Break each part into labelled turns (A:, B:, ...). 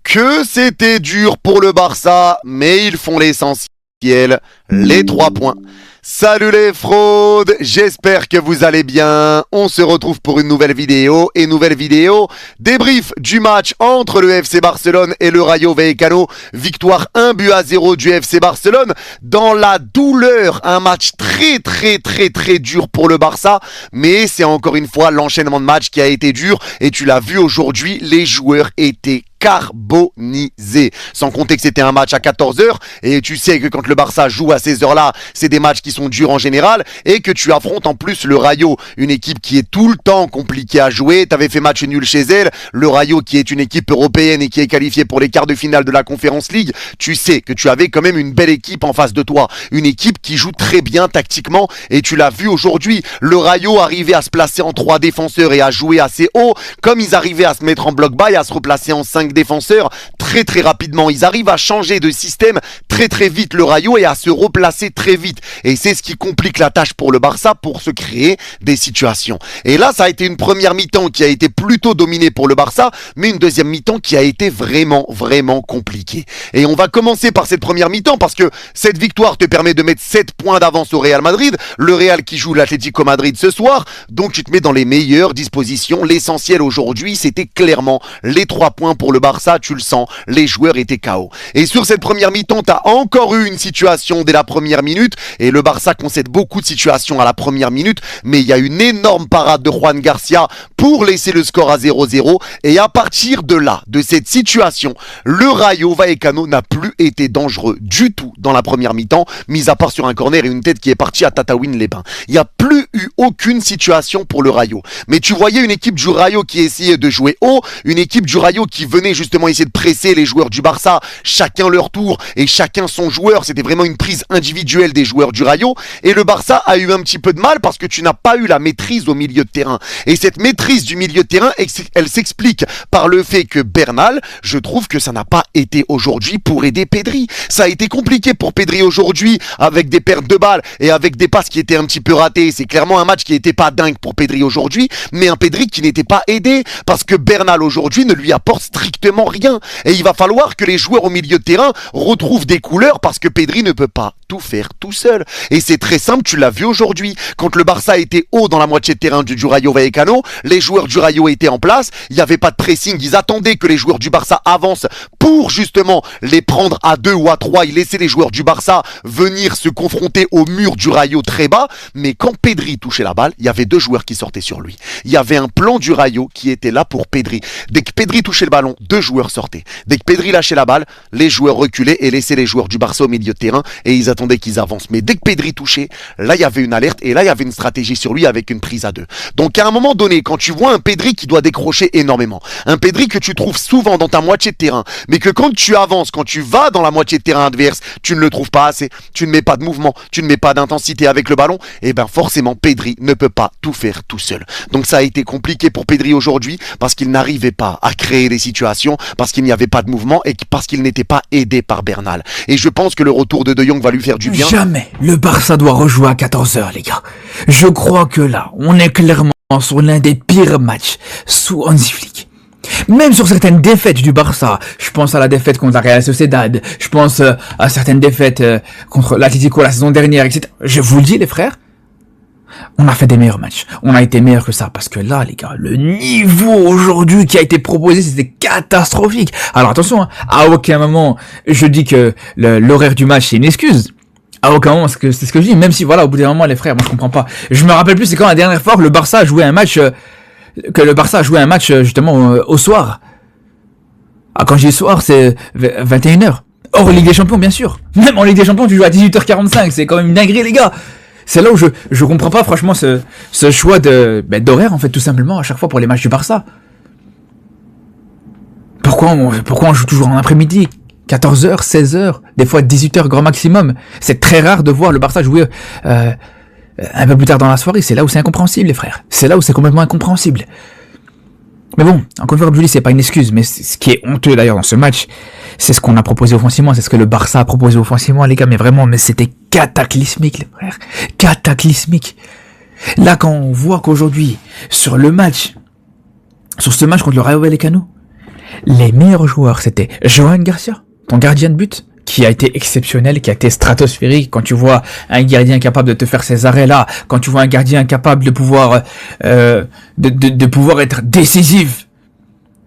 A: que c'était dur pour le Barça, mais ils font l'essentiel, les 3 points. Salut les fraudes, j'espère que vous allez bien. On se retrouve pour une nouvelle vidéo débrief du match entre le FC Barcelone et le Rayo Vallecano. Victoire 1-0 du FC Barcelone dans la douleur. Un match très dur pour le Barça, mais c'est encore une fois l'enchaînement de matchs qui a été dur et tu l'as vu aujourd'hui, les joueurs étaient carbonisé. Sans compter que c'était un match à 14h et tu sais que quand le Barça joue à ces heures-là, c'est des matchs qui sont durs en général et que tu affrontes en plus le Rayo, une équipe qui est tout le temps compliquée à jouer. Tu avais fait match nul chez elle, le Rayo qui est une équipe européenne et qui est qualifiée pour les quarts de finale de la Conference League. Tu sais que tu avais quand même une belle équipe en face de toi, une équipe qui joue très bien tactiquement et tu l'as vu aujourd'hui. Le Rayo arrivait à se placer en 3 défenseurs et à jouer assez haut, comme ils arrivaient à se mettre en bloc bas et à se replacer en 5 défenseurs très rapidement. Ils arrivent à changer de système très vite le Rayo et à se replacer très vite. Et c'est ce qui complique la tâche pour le Barça pour se créer des situations. Et là, ça a été une première mi-temps qui a été plutôt dominée pour le Barça, mais une deuxième mi-temps qui a été vraiment compliquée. Et on va commencer par cette première mi-temps parce que cette victoire te permet de mettre 7 points d'avance au Real Madrid. Le Real qui joue l'Atlético Madrid ce soir. Donc tu te mets dans les meilleures dispositions. L'essentiel aujourd'hui, c'était clairement les 3 points pour le Barça. Tu le sens, les joueurs étaient KO. Et sur cette première mi-temps, tu as encore eu une situation dès la première minute. Et le Barça concède beaucoup de situations à la première minute. Mais il y a une énorme parade de Juan Garcia pour laisser le score à 0-0. Et à partir de là, de cette situation, le Rayo Vallecano n'a plus été dangereux du tout dans la première mi-temps, mis à part sur un corner et une tête qui est partie à Tataouine-les-Bains. Il n'y a plus eu aucune situation pour le Rayo. Mais tu voyais une équipe du Rayo qui essayait de jouer haut, une équipe du Rayo qui venait justement essayer de presser les joueurs du Barça, chacun leur tour et chacun son joueur. C'était vraiment une prise individuelle des joueurs du Rayo. Et le Barça a eu un petit peu de mal parce que tu n'as pas eu la maîtrise au milieu de terrain. Et cette maîtrise du milieu de terrain, elle s'explique par le fait que Bernal, je trouve que ça n'a pas été aujourd'hui pour aider Pedri. Ça a été compliqué pour Pedri aujourd'hui avec des pertes de balles et avec des passes qui étaient un petit peu ratées. C'est clairement un match qui n'était pas dingue pour Pedri aujourd'hui, mais un Pedri qui n'était pas aidé parce que Bernal aujourd'hui ne lui apporte strictement rien. Et il va falloir que les joueurs au milieu de terrain retrouvent des couleurs parce que Pedri ne peut pas tout faire tout seul. Et c'est très simple, tu l'as vu aujourd'hui. Quand le Barça était haut dans la moitié de terrain du Rayo Vallecano, les joueurs du Rayo étaient en place, il n'y avait pas de pressing, ils attendaient que les joueurs du Barça avancent pour justement les prendre à 2 ou à 3, ils laissaient les joueurs du Barça venir se confronter au mur du Rayo très bas, mais quand Pedri touchait la balle, il y avait 2 joueurs qui sortaient sur lui. Il y avait un plan du Rayo qui était là pour Pedri. Dès que Pedri touchait le ballon, 2 joueurs sortaient. Dès que Pedri lâchait la balle, les joueurs reculaient et laissaient les joueurs du Barça au milieu de terrain et ils attendaient qu'ils avancent. Mais dès que Pedri touchait, là il y avait une alerte et là il y avait une stratégie sur lui avec une prise à 2. Donc à un moment donné, quand tu vois un Pedri qui doit décrocher énormément, un Pedri que tu trouves souvent dans ta moitié de terrain, mais que quand tu avances, quand tu vas dans la moitié de terrain adverse, tu ne le trouves pas assez, tu ne mets pas de mouvement, tu ne mets pas d'intensité avec le ballon, et ben forcément Pedri ne peut pas tout faire tout seul. Donc ça a été compliqué pour Pedri aujourd'hui parce qu'il n'arrivait pas à créer des situations, parce qu'il n'y avait pas de mouvement et parce qu'il n'était pas aidé par Bernal. Et je pense que le retour de De Jong va lui faire du bien.
B: Jamais le Barça doit rejouer à 14h, les gars. Je crois que là, on est clairement sur l'un des pires matchs sous Hansi Flick. Même sur certaines défaites du Barça, je pense à la défaite contre la Real Sociedad, je pense à certaines défaites contre l'Atlético la saison dernière, etc. Je vous le dis, les frères, on a fait des meilleurs matchs. On a été meilleurs que ça. Parce que là, les gars, le niveau aujourd'hui qui a été proposé, c'était catastrophique. Alors attention, hein, à aucun moment, je dis que l'horaire du match, c'est une excuse. À aucun moment, c'est ce que je dis. Même si, voilà, au bout d'un moment, les frères, moi, je comprends pas. Je me rappelle plus, c'est quand la dernière fois que le Barça a joué un match, justement, au soir. Ah, quand je dis soir, c'est 21h. Hors Ligue des Champions, bien sûr. Même en Ligue des Champions, tu joues à 18h45. C'est quand même une dinguerie, les gars. C'est là où je comprends pas, franchement, ce choix d'horaire, en fait, tout simplement, à chaque fois pour les matchs du Barça. Pourquoi on joue toujours en après-midi? 14h, 16h, des fois 18h grand maximum. C'est très rare de voir le Barça jouer un peu plus tard dans la soirée. C'est là où c'est incompréhensible, les frères. C'est là où c'est complètement incompréhensible. Mais bon, encore une fois, comme je dis, c'est pas une excuse. Mais ce qui est honteux d'ailleurs dans ce match, c'est ce qu'on a proposé offensivement, c'est ce que le Barça a proposé offensivement, les gars. Mais vraiment, mais c'était cataclysmique, les frères. Cataclysmique. Là, quand on voit qu'aujourd'hui, sur ce match contre le Rayo Vallecano, Les meilleurs joueurs, c'était Johan Garcia, ton gardien de but, qui a été exceptionnel, qui a été stratosphérique. Quand tu vois un gardien capable de te faire ces arrêts-là, quand tu vois un gardien capable de pouvoir de pouvoir être décisif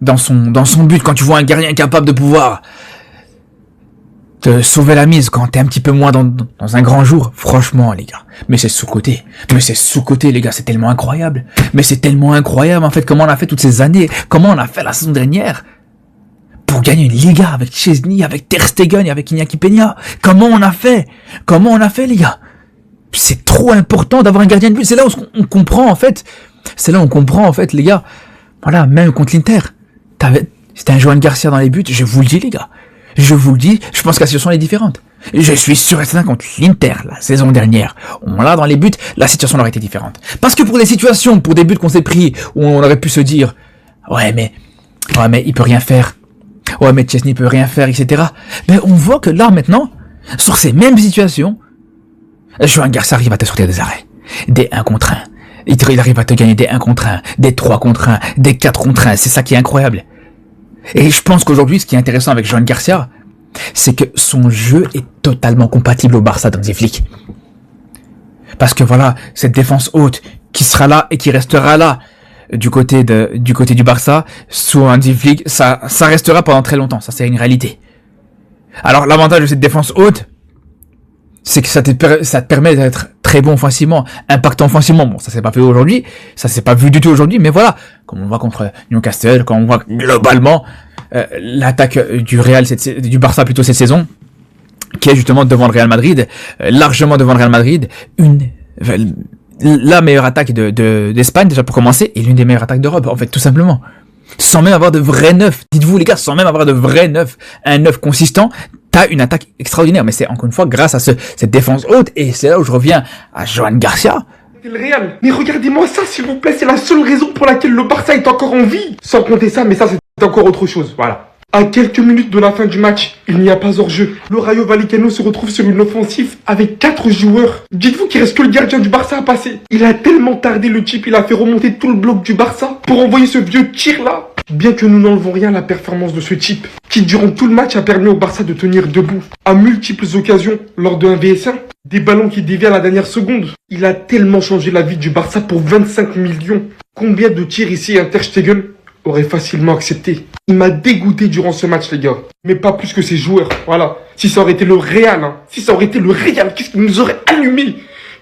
B: dans son but, quand tu vois un gardien capable de pouvoir te sauver la mise quand t'es un petit peu moins dans un grand jour, franchement les gars, mais c'est sous-coté, les gars, c'est tellement incroyable, en fait, comment on a fait toutes ces années, comment on a fait la saison dernière pour gagner une Liga avec Chesney, avec Ter Stegen et avec Iñaki Peña. Comment on a fait les gars? C'est trop important d'avoir un gardien de but, c'est là où on comprend en fait, les gars, voilà, même contre l'Inter, c'était un Johan Garcia dans les buts, je vous le dis les gars. Je vous le dis, je pense que la situation est différente. Je suis sûr et certain contre l'Inter, la saison dernière, on l'a dans les buts, la situation aurait été différente. Parce que pour des buts qu'on s'est pris, où on aurait pu se dire, ouais mais il peut rien faire. Ouais mais Chesney peut rien faire, etc. Mais on voit que là maintenant, sur ces mêmes situations, Johan Garcia arrive à te sortir des arrêts. Des 1 contre 1. Il arrive à te gagner des 1 contre 1, des 3 contre 1, des 4 contre 1, c'est ça qui est incroyable. Et je pense qu'aujourd'hui, ce qui est intéressant avec Johan Garcia, c'est que son jeu est totalement compatible au Barça d'Hansi Flick. Parce que voilà, cette défense haute qui sera là et qui restera là du côté du Barça, sous Hansi Flick, ça restera pendant très longtemps. Ça, c'est une réalité. Alors, l'avantage de cette défense haute, c'est que ça te permet d'être très bon offensivement, impactant offensivement. Bon, ça s'est pas fait aujourd'hui, ça s'est pas vu du tout aujourd'hui, mais voilà, comme on voit contre Newcastle, comme on voit globalement l'attaque du Barça plutôt cette saison, qui est justement devant le Real Madrid, largement devant le Real Madrid, la meilleure attaque d'Espagne déjà pour commencer, et l'une des meilleures attaques d'Europe, en fait, tout simplement. Sans même avoir de vrais neufs, dites-vous les gars, sans même avoir de vrais neufs, un neuf consistant, t'as une attaque extraordinaire, mais c'est encore une fois grâce à cette défense haute, et c'est là où je reviens à Johan Garcia.
C: Le Real, mais regardez-moi ça s'il vous plaît, c'est la seule raison pour laquelle le Barça est encore en vie. Sans compter ça, mais ça c'est encore autre chose, voilà. À quelques minutes de la fin du match, il n'y a pas hors-jeu. Le Rayo Vallecano se retrouve sur une offensive avec 4 joueurs. Dites-vous qu'il reste que le gardien du Barça à passer. Il a tellement tardé le type, il a fait remonter tout le bloc du Barça pour envoyer ce vieux tir-là. Bien que nous n'enlevons rien à la performance de ce type, qui durant tout le match a permis au Barça de tenir debout. À multiples occasions, lors de 1 vs 1, des ballons qui dévient à la dernière seconde. Il a tellement changé la vie du Barça pour 25 millions. Combien de tirs ici un Ter Stegen aurait facilement accepté? Il m'a dégoûté durant ce match les gars. Mais pas plus que ses joueurs, voilà. Si ça aurait été le Real, qu'est-ce qu'il nous aurait allumé?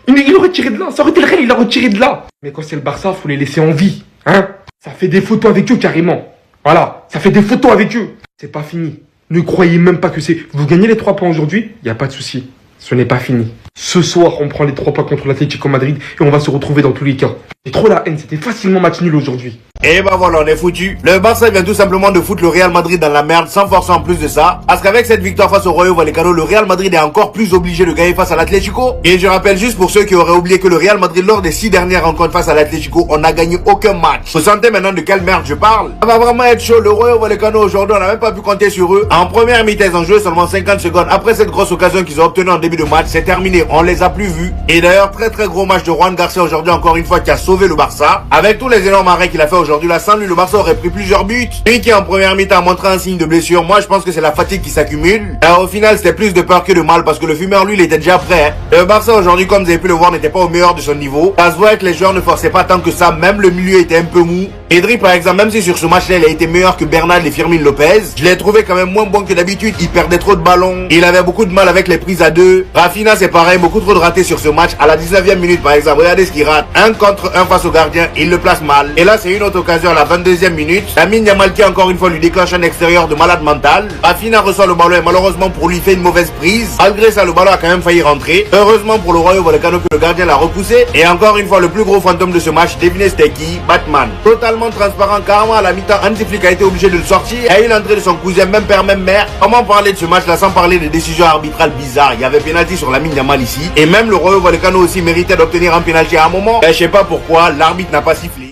C: Il aurait tiré de là, ça aurait été le Real, il aurait tiré de là. Mais quand c'est le Barça, faut les laisser en vie, hein. Ça fait des photos avec eux carrément. Voilà, ça fait des photos avec eux. C'est pas fini. Ne croyez même pas que c'est... Vous gagnez les 3 points aujourd'hui, il n'y a pas de souci. Ce n'est pas fini. Ce soir, on prend les 3 points contre l'Atlético Madrid et on va se retrouver dans tous les cas. J'ai trop la haine, c'était facilement match nul aujourd'hui.
D: Et ben voilà, on est foutu. Le Barça vient tout simplement de foutre le Real Madrid dans la merde sans forcer en plus de ça. Parce qu'avec cette victoire face au Rayo Vallecano, le Real Madrid est encore plus obligé de gagner face à l'Atlético. Et je rappelle juste pour ceux qui auraient oublié que le Real Madrid lors des 6 dernières rencontres face à l'Atlético, on n'a gagné aucun match. Vous sentez maintenant de quelle merde je parle? Ça va vraiment être chaud. Le Rayo Vallecano aujourd'hui, on n'a même pas pu compter sur eux. En première mi-temps, ils ont joué seulement 50 secondes. Après cette grosse occasion qu'ils ont obtenue en début de match, c'est terminé. On les a plus vus. Et d'ailleurs, très gros match de Johan Garcia aujourd'hui encore une fois qui a sauvé le Barça. Avec tous les énormes arrêts qu'il a fait aujourd'hui là, sans lui, le Barça aurait pris plusieurs buts. Lui qui en première mi-temps a montré un signe de blessure, moi je pense que c'est la fatigue qui s'accumule. Au final c'était plus de peur que de mal parce que le fumeur lui il était déjà prêt. Le Barça aujourd'hui comme vous avez pu le voir n'était pas au meilleur de son niveau. Ça se voit que les joueurs ne forçaient pas tant que ça, même le milieu était un peu mou. Pedri par exemple, même si sur ce match là il a été meilleur que Bernal et Firmin Lopez, je l'ai trouvé quand même moins bon que d'habitude. Il perdait trop de ballons, il avait beaucoup de mal avec les prises à 2. Rafinha c'est pareil, beaucoup trop de ratés sur ce match. À la 19e minute par exemple, regardez ce qu'il rate. 1 contre 1 face au gardien, il le place mal. Et là c'est une autre occasion à la 22e minute. Lamine Yamal qui encore une fois lui déclenche un extérieur de malade mental. Rafinha reçoit le ballon et malheureusement pour lui fait une mauvaise prise. Malgré ça le ballon a quand même failli rentrer. Heureusement pour le Rayo Vallecano que le gardien l'a repoussé. Et encore une fois le plus gros fantôme de ce match, devinez c'était qui? Batman. Totalement transparent, carrément à la mi-temps, Hansi Flick a été obligé de le sortir. Et il a entré de son cousin, même père, même mère. Comment parler de ce match là sans parler des décisions arbitrales bizarres? Il y avait pénalty sur Lamine Yamal ici. Et même le Rayo Vallecano aussi méritait d'obtenir un pénalty à un moment. Et je sais pas pourquoi, l'arbitre n'a pas sifflé.